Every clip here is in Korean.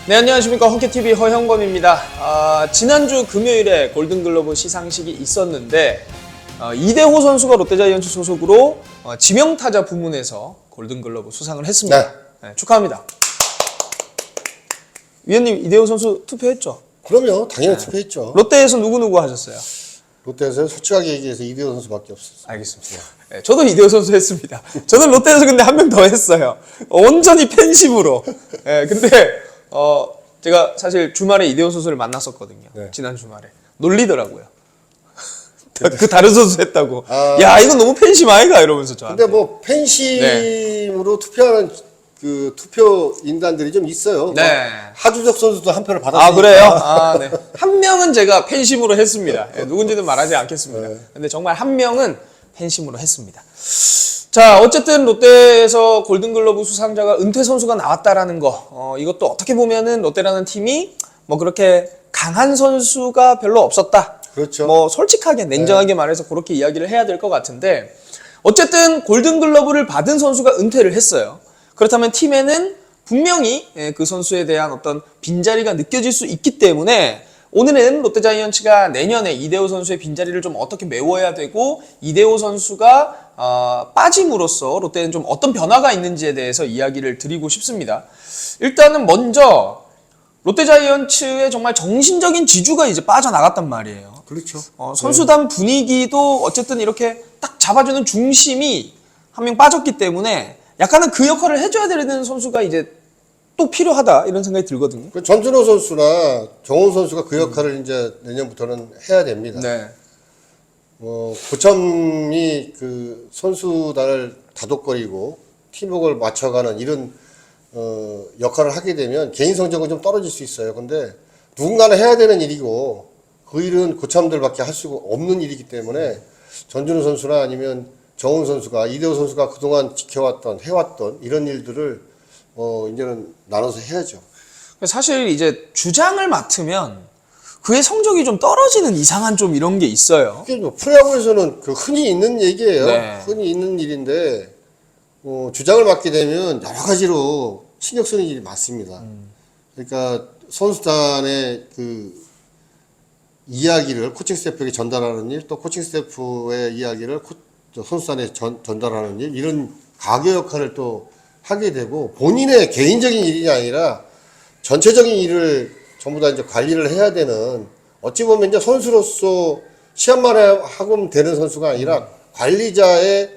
네, 안녕하십니까. 허키TV 허형범입니다. 지난주 금요일에 골든글러브 시상식이 있었는데 이대호 선수가 롯데자이언츠 소속으로 지명타자 부문에서 골든글러브 수상을 했습니다. 네, 축하합니다. 위원님, 이대호 선수 투표했죠? 그럼요. 당연히 투표했죠. 롯데에서 누구 하셨어요? 롯데에서 솔직하게 얘기해서 이대호 선수밖에 없었어요. 알겠습니다. 네, 저도 이대호 선수 했습니다. 저는 롯데에서 근데 한 명 더 했어요. 온전히 팬심으로. 네, 근데 제가 사실 주말에 이대호 선수를 만났었거든요. 네. 지난 주말에. 놀리더라고요. 그 다른 선수 했다고. 아. 야, 이건 너무 팬심 아이가? 이러면서 저한테. 근데 뭐 팬심으로 투표하는 그 투표 인단들이 좀 있어요. 네. 하주석 선수도 한 표를 받았으니까. 아, 그래요? 네. 한 명은 제가 팬심으로 했습니다. 네, 누군지는 말하지 않겠습니다. 네. 근데 정말 한 명은 팬심으로 했습니다. 자, 어쨌든 롯데에서 골든글러브 수상자가 은퇴 선수가 나왔다라는 거, 이것도 어떻게 보면은 롯데라는 팀이 뭐 그렇게 강한 선수가 별로 없었다. 그렇죠. 뭐 솔직하게 냉정하게 말해서 그렇게 이야기를 해야 될 것 같은데, 어쨌든 골든글러브를 받은 선수가 은퇴를 했어요. 그렇다면 팀에는 분명히 그 선수에 대한 어떤 빈자리가 느껴질 수 있기 때문에 오늘은 롯데자이언츠가 내년에 이대호 선수의 빈자리를 좀 어떻게 메워야 되고, 이대호 선수가 빠짐으로써 롯데는 좀 어떤 변화가 있는지에 대해서 이야기를 드리고 싶습니다. 일단은 먼저 롯데자이언츠의 정말 정신적인 지주가 이제 빠져나갔단 말이에요. 그렇죠. 선수단 분위기도 어쨌든 이렇게 딱 잡아주는 중심이 한 명 빠졌기 때문에 약간은 그 역할을 해줘야 되는 선수가 이제 또 필요하다, 이런 생각이 들거든요. 그 전준호 선수나 정훈 선수가 그 역할을 이제 내년부터는 해야 됩니다. 네. 고참이 그 선수단을 다독거리고 팀워크를 맞춰가는 이런 역할을 하게 되면 개인 성적은 좀 떨어질 수 있어요. 근데 누군가는 해야 되는 일이고 그 일은 고참들밖에 할 수가 없는 일이기 때문에 전준호 선수나 아니면 정훈 선수가, 이대호 선수가 그동안 지켜왔던, 해왔던 이런 일들을 이제는 나눠서 해야죠. 사실 이제 주장을 맡으면 그의 성적이 좀 떨어지는 이상한 좀 이런 게 있어요. 이게 뭐 프로야구에서는 그 흔히 있는 얘기예요. 네. 흔히 있는 일인데 주장을 맡게 되면 여러 가지로 신경 쓰는 일이 많습니다. 그러니까 선수단의 그 이야기를 코칭 스태프에게 전달하는 일, 또 코칭 스태프의 이야기를 선수단에 전달하는 일, 이런 가교 역할을 또 하게 되고, 본인의 개인적인 일이 아니라 전체적인 일을 전부 다 이제 관리를 해야 되는, 어찌 보면 이제 선수로서 시합만 하고 되는 선수가 아니라 관리자의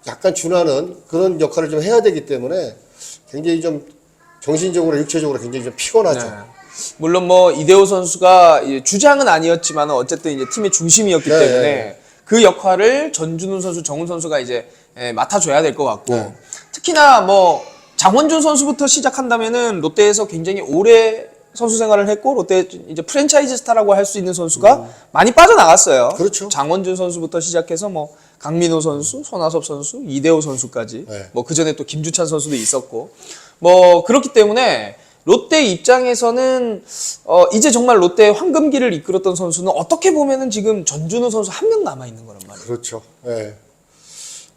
약간 준하는 그런 역할을 좀 해야 되기 때문에 굉장히 좀 정신적으로, 육체적으로 굉장히 좀 피곤하죠. 네. 물론 뭐 이대호 선수가 주장은 아니었지만 어쨌든 이제 팀의 중심이었기 네. 때문에 그 역할을 전준우 선수, 정훈 선수가 이제 맡아줘야 될 것 같고, 네. 특히나 뭐 장원준 선수부터 시작한다면은 롯데에서 굉장히 오래 선수 생활을 했고 롯데 이제 프랜차이즈 스타라고 할 수 있는 선수가 많이 빠져나갔어요. 그렇죠. 장원준 선수부터 시작해서 뭐 강민호 선수, 손아섭 선수, 이대호 선수까지, 네. 뭐 그 전에 또 김주찬 선수도 있었고, 뭐 그렇기 때문에 롯데 입장에서는 이제 정말 롯데의 황금기를 이끌었던 선수는 어떻게 보면은 지금 전준우 선수 한 명 남아 있는 거란 말이에요. 그렇죠. 예.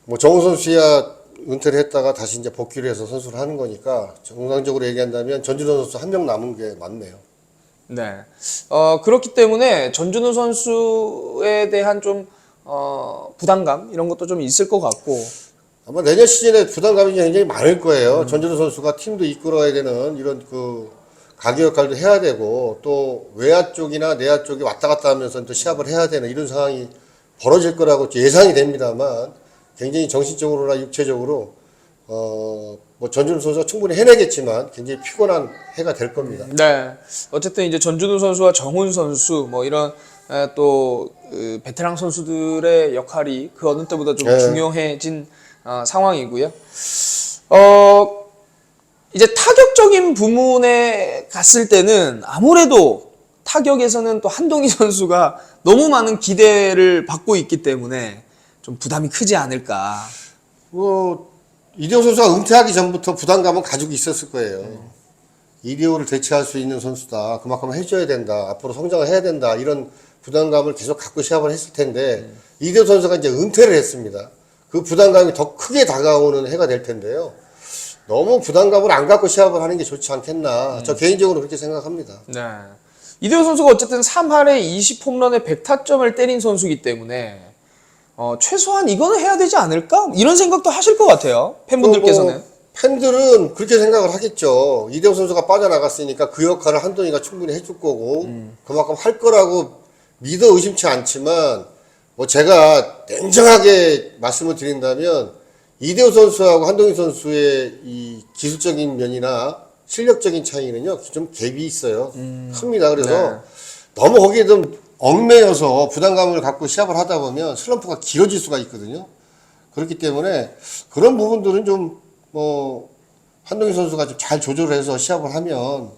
뭐 정훈 선수야 은퇴를 했다가 다시 이제 복귀를 해서 선수를 하는 거니까 정상적으로 얘기한다면 전준호 선수 한 명 남은 게 맞네요. 네. 그렇기 때문에 전준우 선수에 대한 좀 부담감 이런 것도 좀 있을 것 같고, 아마 내년 시즌에 부담감이 굉장히 많을 거예요. 전준호 선수가 팀도 이끌어야 되는 이런 그 가교 역할도 해야 되고, 또 외야 쪽이나 내야 쪽이 왔다 갔다 하면서 또 시합을 해야 되는 이런 상황이 벌어질 거라고 예상이 됩니다만, 굉장히 정신적으로나 육체적으로 뭐 전준우 선수가 충분히 해내겠지만 굉장히 피곤한 해가 될 겁니다. 네. 어쨌든 이제 전준우 선수와 정훈 선수 뭐 이런 또 베테랑 선수들의 역할이 그 어느 때보다 좀 네. 중요해진 상황이고요. 이제 타격적인 부문에 갔을 때는 아무래도 타격에서는 또 한동희 선수가 너무 많은 기대를 받고 있기 때문에 좀 부담이 크지 않을까. 이대호 선수가 은퇴하기 전부터 부담감은 가지고 있었을 거예요. 이대호를 대체할 수 있는 선수다. 그만큼 해줘야 된다. 앞으로 성장을 해야 된다. 이런 부담감을 계속 갖고 시합을 했을 텐데, 이대호 선수가 이제 은퇴를 했습니다. 그 부담감이 더 크게 다가오는 해가 될 텐데요. 너무 부담감을 안 갖고 시합을 하는 게 좋지 않겠나. 저 개인적으로 그렇게 생각합니다. 네. 이대호 선수가 어쨌든 3할에 20홈런에 100타점을 때린 선수이기 때문에 최소한 이거는 해야 되지 않을까? 이런 생각도 하실 것 같아요. 팬분들께서는. 뭐 팬들은 그렇게 생각을 하겠죠. 이대호 선수가 빠져나갔으니까 그 역할을 한동희가 충분히 해줄 거고 그만큼 할 거라고 믿어 의심치 않지만 뭐 제가 냉정하게 말씀을 드린다면 이대호 선수하고 한동희 선수의 이 기술적인 면이나 실력적인 차이는요 좀 갭이 있어요. 큽니다. 그래서 네. 너무 거기에 좀 얽매여서 부담감을 갖고 시합을 하다 보면 슬럼프가 길어질 수가 있거든요. 그렇기 때문에 그런 부분들은 좀 뭐 한동희 선수가 좀 잘 조절을 해서 시합을 하면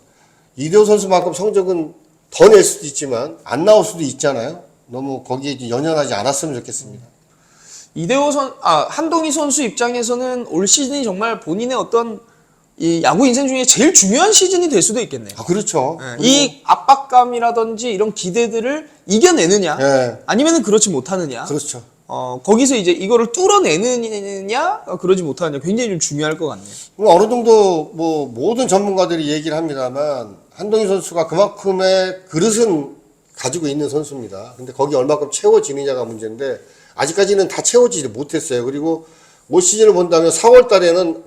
이대호 선수만큼 성적은 더 낼 수도 있지만 안 나올 수도 있잖아요. 너무 거기에 연연하지 않았으면 좋겠습니다. 한동희 선수 입장에서는 올 시즌이 정말 본인의 어떤 이 야구 인생 중에 제일 중요한 시즌이 될 수도 있겠네요. 아, 그렇죠. 네, 이 압박감이라든지 이런 기대들을 이겨내느냐, 네. 아니면은 그렇지 못하느냐. 그렇죠. 거기서 이제 이거를 뚫어내느냐, 그러지 못하느냐 굉장히 좀 중요할 것 같네요. 뭐 어느 정도 뭐 모든 전문가들이 얘기를 합니다만 한동희 선수가 그만큼의 그릇은 가지고 있는 선수입니다. 근데 거기 얼마큼 채워지느냐가 문제인데 아직까지는 다 채워지지 못했어요. 그리고 올 시즌을 본다면 4월 달에는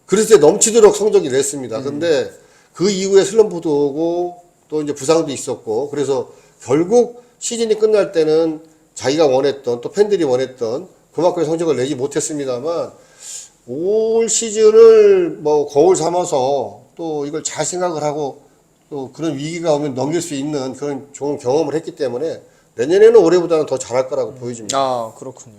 그릇에 넘치도록 성적이 냈습니다. 근데 그 이후에 슬럼프도 오고 또 이제 부상도 있었고 그래서 결국 시즌이 끝날 때는 자기가 원했던 또 팬들이 원했던 그만큼의 성적을 내지 못했습니다만 올 시즌을 뭐 거울 삼아서 또 이걸 잘 생각을 하고 또 그런 위기가 오면 넘길 수 있는 그런 좋은 경험을 했기 때문에 내년에는 올해보다는 더 잘할 거라고 보여집니다. 아, 그렇군요.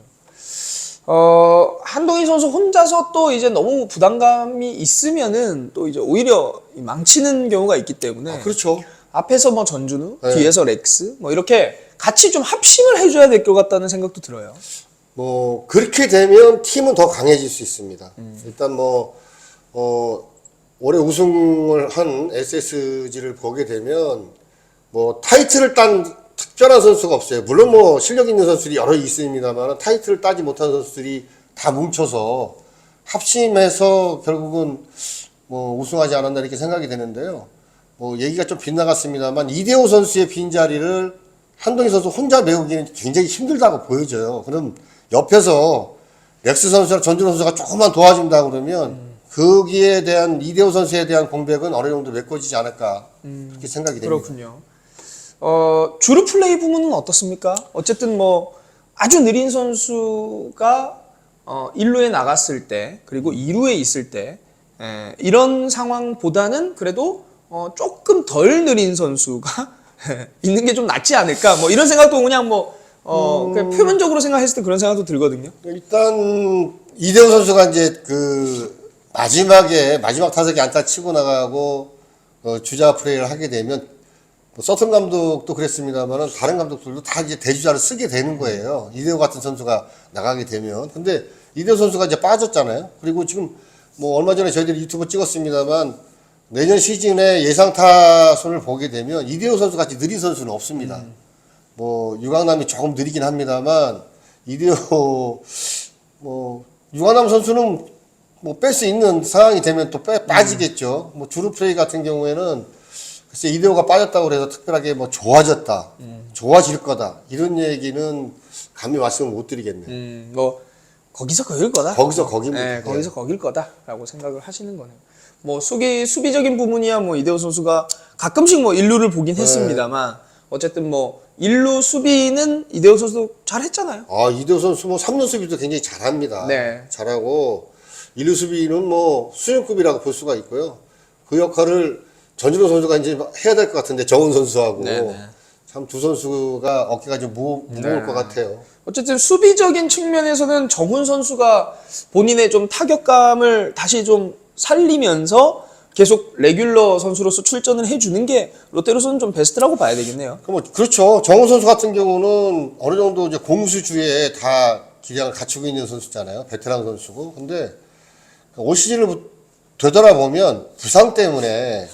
한동희 선수 혼자서 또 이제 너무 부담감이 있으면은 또 이제 오히려 망치는 경우가 있기 때문에. 그렇죠. 앞에서 뭐 전준우, 네. 뒤에서 렉스, 뭐 이렇게 같이 좀 합심을 해줘야 될 것 같다는 생각도 들어요. 뭐 그렇게 되면 팀은 더 강해질 수 있습니다. 일단 뭐 올해 우승을 한 SSG를 보게 되면 뭐 타이틀을 딴 특별한 선수가 없어요. 물론 뭐 실력 있는 선수들이 여러 있습니다만 타이틀을 따지 못한 선수들이 다 뭉쳐서 합심해서 결국은 뭐 우승하지 않았나 이렇게 생각이 되는데요. 뭐 얘기가 좀 빗나갔습니다만 이대호 선수의 빈자리를 한동희 선수 혼자 메우기는 굉장히 힘들다고 보여져요. 그럼 옆에서 렉스 선수랑 전준호 선수가 조금만 도와준다 그러면 거기에 대한 이대호 선수에 대한 공백은 어느 정도 메꿔지지 않을까 그렇게 생각이 됩니다. 그렇군요. 주루 플레이 부분은 어떻습니까? 어쨌든 뭐 아주 느린 선수가 1루에 나갔을 때 그리고 2루에 있을 때 이런 상황보다는 그래도 조금 덜 느린 선수가 있는 게 좀 낫지 않을까? 뭐 이런 생각도 그냥 뭐 그냥 표면적으로 생각했을 때 그런 생각도 들거든요. 일단 이대호 선수가 이제 그 마지막 타석에 안타 치고 나가고 주자 플레이를 하게 되면 뭐 서튼 감독도 그랬습니다만은 다른 감독들도 다 이제 대주자를 쓰게 되는 거예요. 이대호 같은 선수가 나가게 되면. 근데 이대호 선수가 이제 빠졌잖아요. 그리고 지금 뭐 얼마 전에 저희들이 유튜브 찍었습니다만 내년 시즌에 예상 타선을 보게 되면 이대호 선수 같이 느린 선수는 없습니다. 뭐 유강남이 조금 느리긴 합니다만 이대호 뭐 유강남 선수는 뭐 뺄 수 있는 상황이 되면 또 빠지겠죠. 뭐 주루 플레이 같은 경우에는 글쎄 이대호가 빠졌다고 해서 특별하게 뭐 좋아졌다, 좋아질 거다 이런 얘기는 감히 말씀을 못 드리겠네요. 뭐 거기서 거길 거다. 거기서 거깁니다. 네, 거기서 거길 거다라고 생각을 하시는 거네요. 뭐 수비적인 부분이야 뭐 이대호 선수가 가끔씩 뭐 1루를 보긴 했습니다만 어쨌든 뭐 1루 수비는 이대호 선수도 잘했잖아요. 아, 이대호 선수 뭐 3루 수비도 굉장히 잘합니다. 네. 잘하고 1루 수비는 뭐 수준급이라고 볼 수가 있고요. 그 역할을 전준호 선수가 이제 해야 될 것 같은데 정훈 선수하고 네네. 참 두 선수가 어깨가 좀 무거울 것 같아요. 어쨌든 수비적인 측면에서는 정훈 선수가 본인의 좀 타격감을 다시 좀 살리면서 계속 레귤러 선수로서 출전을 해주는 게 롯데로서는 좀 베스트라고 봐야 되겠네요. 그렇죠. 정훈 선수 같은 경우는 어느 정도 이제 공수주에 다 기량을 갖추고 있는 선수잖아요. 베테랑 선수고. 근데 올 시즌을 되돌아보면 부상 때문에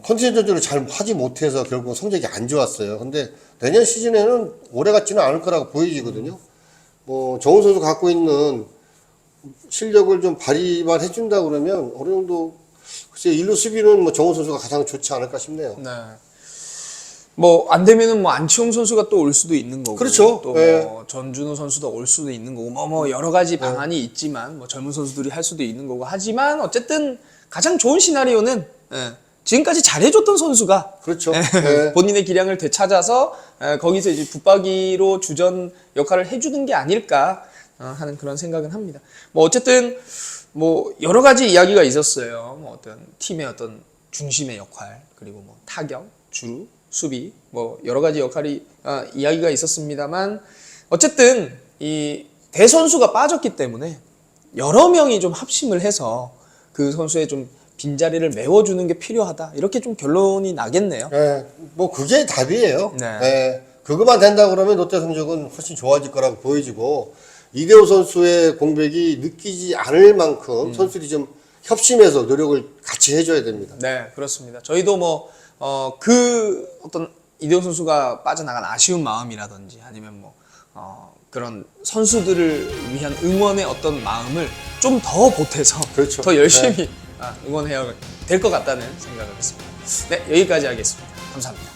컨디션 조절을 잘 하지 못해서 결국 성적이 안 좋았어요. 근데 내년 시즌에는 오래 같지는 않을 거라고 보여지거든요. 뭐 정훈 선수 갖고 있는 실력을 좀 발휘만 해준다 그러면 어느 정도 글쎄 1루 수비는 뭐 정우 선수가 가장 좋지 않을까 싶네요. 네. 뭐 안 되면은 뭐 안치홍 선수가 또 올 수도 있는 거고, 그렇죠. 또 네. 뭐 전준호 선수도 올 수도 있는 거고, 뭐 여러 가지 방안이 있지만 뭐 젊은 선수들이 할 수도 있는 거고, 하지만 어쨌든 가장 좋은 시나리오는 지금까지 잘해줬던 선수가 그렇죠. 네. 본인의 기량을 되찾아서 거기서 이제 붙박이로 주전 역할을 해주는 게 아닐까 하는 그런 생각은 합니다. 뭐 어쨌든 뭐 여러 가지 이야기가 있었어요. 뭐 어떤 팀의 어떤 중심의 역할, 그리고 뭐 타격, 주루, 수비, 뭐 여러 가지 역할이 이야기가 있었습니다만, 어쨌든 이 대선수가 빠졌기 때문에 여러 명이 좀 합심을 해서 그 선수의 좀 빈자리를 메워주는 게 필요하다, 이렇게 좀 결론이 나겠네요. 네, 뭐 그게 답이에요. 네. 네, 그것만 된다 그러면 롯데 성적은 훨씬 좋아질 거라고 보여지고, 이대호 선수의 공백이 느끼지 않을 만큼 선수들이 좀 협심해서 노력을 같이 해줘야 됩니다. 네, 그렇습니다. 저희도 뭐 그 어떤 이대호 선수가 빠져나간 아쉬운 마음이라든지, 아니면 뭐 그런 선수들을 위한 응원의 어떤 마음을 좀 더 보태서 그렇죠. 더 열심히 응원해야 될 것 같다는 생각을 했습니다. 네, 여기까지 하겠습니다. 감사합니다.